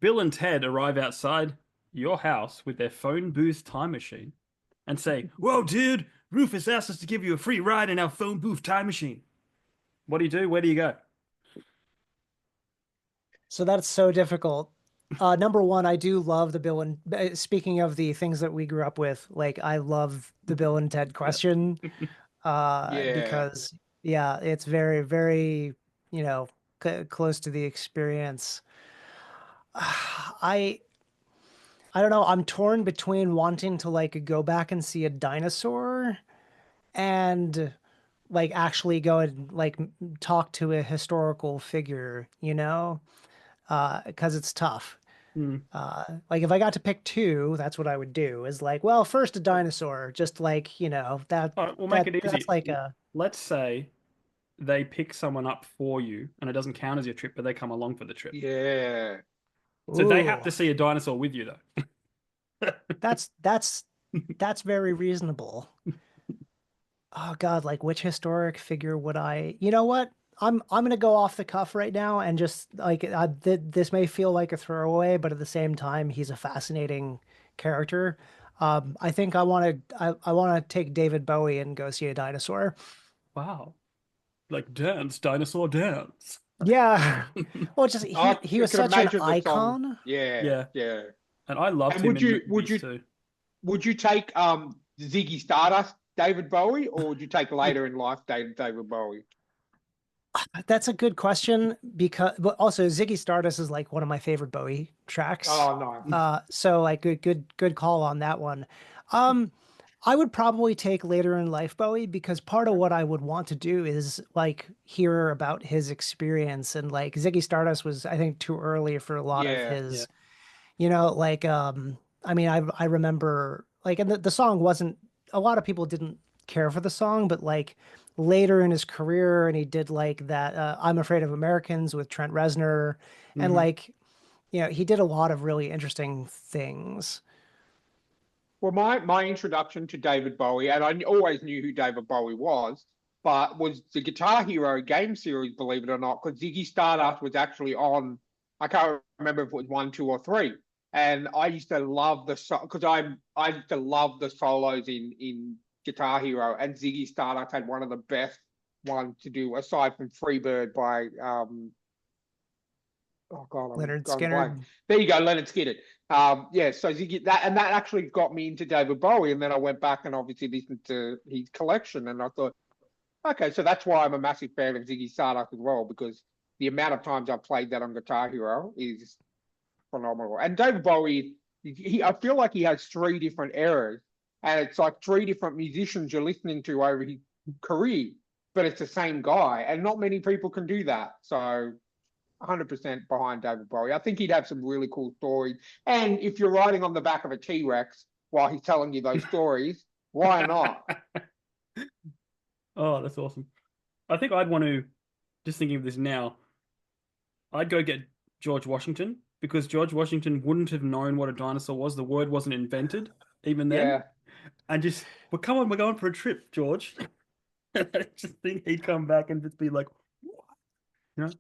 Bill and Ted arrive outside your house with their phone booth time machine and say, "Whoa, dude, Rufus asked us to give you a free ride in our phone booth time machine." What do you do? Where do you go? So that's so difficult. Number one, I do love the Bill and speaking of the things that we grew up with, like I love the Bill and Ted Yeah. question, Yeah. because yeah, it's very, very, you know, c close to the experience. I I don't know. I'm torn between wanting to like go back and see a dinosaur and like actually go and like talk to a historical figure, you know, because it's tough. Hmm. Like if I got to pick two, that's what I would do. Is like, well, first a dinosaur, just like that All right, we'll make that it that's easy. like a Let's say they pick someone up for you and it doesn't count as your trip, but they come along for the trip. Yeah. So they have ooh, to see a dinosaur with you, though. that's that's that's very reasonable. Oh God, like which historic figure would I? You know what? I'm gonna go off the cuff right now and just like this may feel like a throwaway, but at the same time, he's a fascinating character. I think I want to take David Bowie and go see a dinosaur. Wow. Like dance, dinosaur dance. Yeah, well, just I he was can such an imagine the song. icon. Yeah, Yeah. yeah. And I loved And him would in you would movies you too. would you take Ziggy Stardust, David Bowie, or would you take later in life David Bowie? That's a good question because, but also Ziggy Stardust is like one of my favorite Bowie tracks. Oh no. So like good call on that one. Um, I would probably take later in life Bowie because part of what I would want to do is like hear about his experience and like Ziggy Stardust was I think too early for a lot of Yeah. Yeah. his, like I mean I remember like and the song wasn't a lot of people didn't care for the song, but like later in his career and he did like that I'm Afraid of Americans with Trent Reznor and Hmm. like he did a lot of really interesting things. Well, my introduction to David Bowie, and I always knew who David Bowie but was the Guitar Hero game series, believe it or not, because Ziggy Stardust was actually on. I can't remember if it was one, two, or three. And I used to love because I used to love the solos in Guitar Hero, and Ziggy Stardust had one of the best ones to do aside from Freebird by oh God, I'm Leonard going blank. Skinner. There you go, Leonard Skinner. Yeah, so you get that, and that actually got me into David Bowie, and then I went back and obviously listened to his collection, and I thought, okay, so that's why I'm a massive fan of Ziggy Stardust as well, because the amount of times I've played that on Guitar Hero is phenomenal. And David Bowie, I feel like he has three different eras, and it's like three different musicians you're listening to over his career, but it's the same guy, and not many people can do that. So 100% behind David Bowie. I think he'd have some really cool stories. And if you're riding on the back of a T Rex while he's telling you those stories, why not? Oh, that's awesome. I think I'd want to, just thinking of this now, I'd go get George Washington because George Washington wouldn't have known what a dinosaur was. The word wasn't invented even then. Yeah. And just, well, come on, we're going for a trip, George. I just think he'd come back and just be like, what? You know?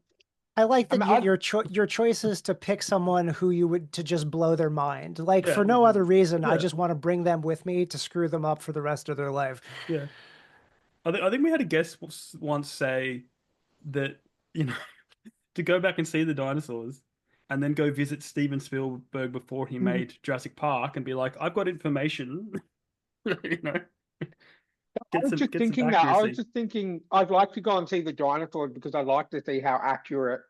I like I that mean, I, your choice is to pick someone who you would to just blow their mind. Like Yeah, for no other reason, I yeah, just want to bring them with me to screw them up for the rest of their life. yeah. I think we had a guest once say that, you know, to go back and see the dinosaurs and then go visit Steven Spielberg before he made Jurassic Park and be like, I've got information, you know, I get was some just get some thinking that. I was accuracy. just thinking I'd like to go and see the dinosaurs because I'd like to see how accurate,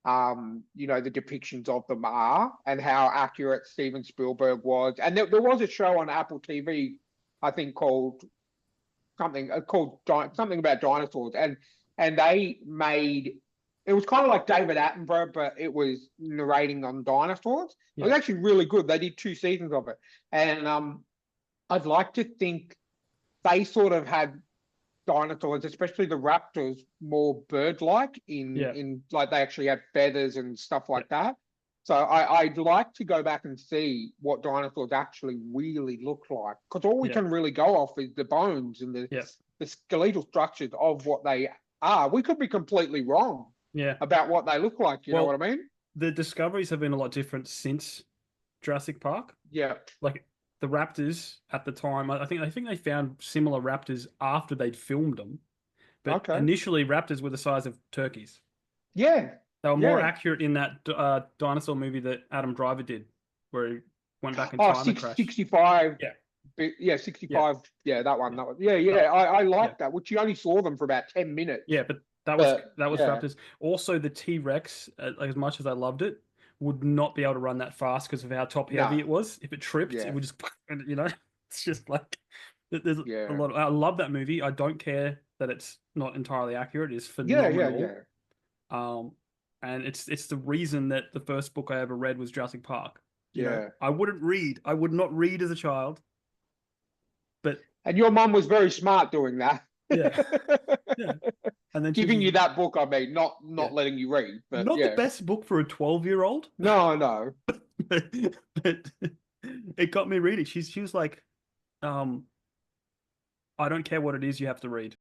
the depictions of them are and how accurate Steven Spielberg was. And there was a show on Apple TV, I think something about dinosaurs, and they made it was kind of like David Attenborough, but it was narrating on dinosaurs. It was Yeah, actually really good. They did two seasons of it, and I'd like to think they sort of had dinosaurs, especially the raptors, more bird-like yeah, in like they actually had feathers and stuff yeah, like that. So I'd like to go back and see what dinosaurs actually really look like, because all we yeah, can really go off is the bones and yeah, the skeletal structures of what they are. We could be completely wrong yeah. about what they look like. You know what Well, I mean? the discoveries have been a lot different since Jurassic Park. Yeah. Like the raptors at the time, I think they found similar raptors after they'd filmed them. But Okay. initially, raptors were the size of turkeys. Yeah. They were more Yeah. accurate in that dinosaur movie that Adam Driver did, where he went back in Oh, time and crashed. 65. Yeah. Yeah, 65. Yeah, that one. Yeah. That one. Yeah. I like Yeah. that, which you only saw them for about 10 minutes. Yeah, but that was Yeah. raptors. Also, the T-Rex, as much as I loved it, would not be able to run that fast because of how top heavy No. it was. If it tripped, Yeah. it would just, you know, it's just like there's Yeah. a lot. I love that movie. I don't care that it's not entirely accurate. It's Yeah. phenomenal. And it's the reason that the first book I ever read was Jurassic Park. You know, Yeah. I would not read as a child, but And your mum was very smart doing that. yeah, yeah. And then Giving she you was, that book, I mean, not yeah, letting you read, but not the yeah. best book for a 12-year-old, No. but it got me reading. She was like, I don't care what it is, you have to read.